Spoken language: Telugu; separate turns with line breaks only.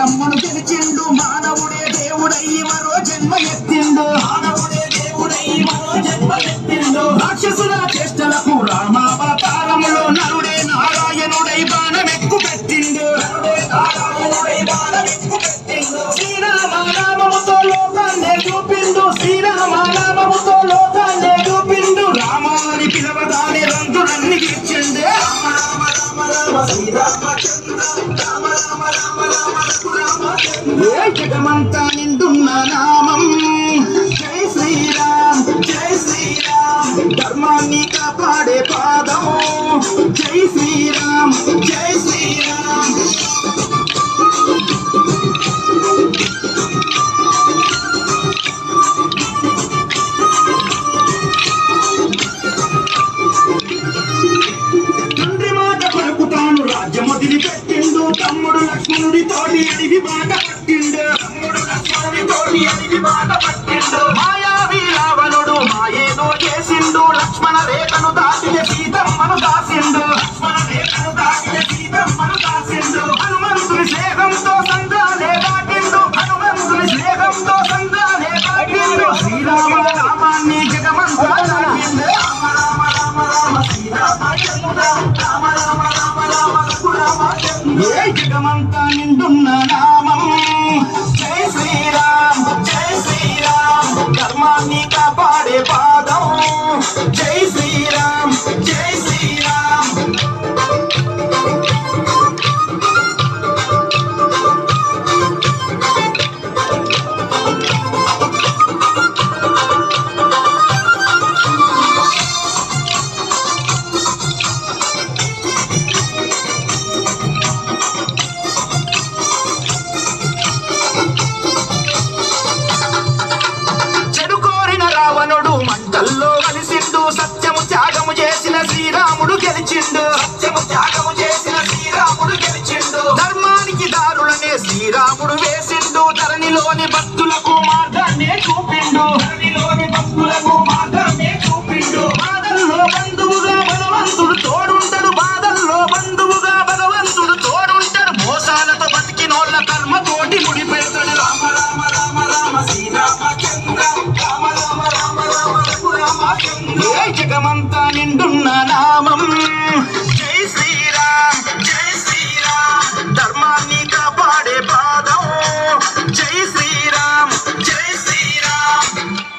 బ్రహ్మను గెలిచిండు మానవుడే దేవుడై మరో జన్మ ఎత్తిండు రాక్షసుల చేష్టలకు రామావతారములో నరుడే నారాయణుడై బాణమెక్కు పెట్టిండు శ్రీరామనామముతో లోకాన్నే చూపిండు శ్రీరామనామముతో లోకాన్నే చూపిండు రామాని పిలవగానే రంగులన్నీ గీర్చిండు ఏ జగమంతా నిండున్న నామం జై శ్రీరామ్ జై శ్రీరామ్ ధర్మాన్ని కాపాడే పాదము జై శ్రీరామ్ జై శ్రీరామ్ తండ్రి మాట పలుకుతాను రాజ్యం వదిలిపెట్టిండు తమ్ముడు లక్ష్మణుడి తోటి అడిగి బాట పట్టిండు మాయావి రావణుడు మాయేదో చేసిండు లక్ష్మణ రేఖను దాటిన సీతమ్మను దాసిండు హనుమంతుని స్నేహంతో సంద్రాలే దాటిండు హనుమంతుని స్నేహంతో సంద్రాలే దాటిండు శ్రీరామ రామాన్ని జగమంతా దాటిండు ఏ జగమంతా నిండున్న నామం జై శ్రీరామ్ జై శ్రీరామ్ ధర్మాన్ని కాపాడే పాదం జై శ్రీరామ్ జై శ్రీరామ్ రావణుడు మంటల్లో కలిసిండు సత్యము త్యాగము చేసిన శ్రీరాముడు గెలిచిండు ధర్మానికి దారులనే శ్రీరాముడు వేసిండు ధరణిలోని భక్తులకు మార్గాన్నే చూపిండు బాధల్లో బంధువుగా భగవంతుడు తోడుంటాడు బాధల్లో బంధువుగా భగవంతుడు తోడుంటాడు మోసాలతో బతికినోళ్ళ కర్మ తోటి ముడి పెడతాడు రామ రామ రామ రామ శ్రీరామచంద్ర రామ రామ రామ రామ రఘురామ ఏ జగమంతా నిండున్న నామం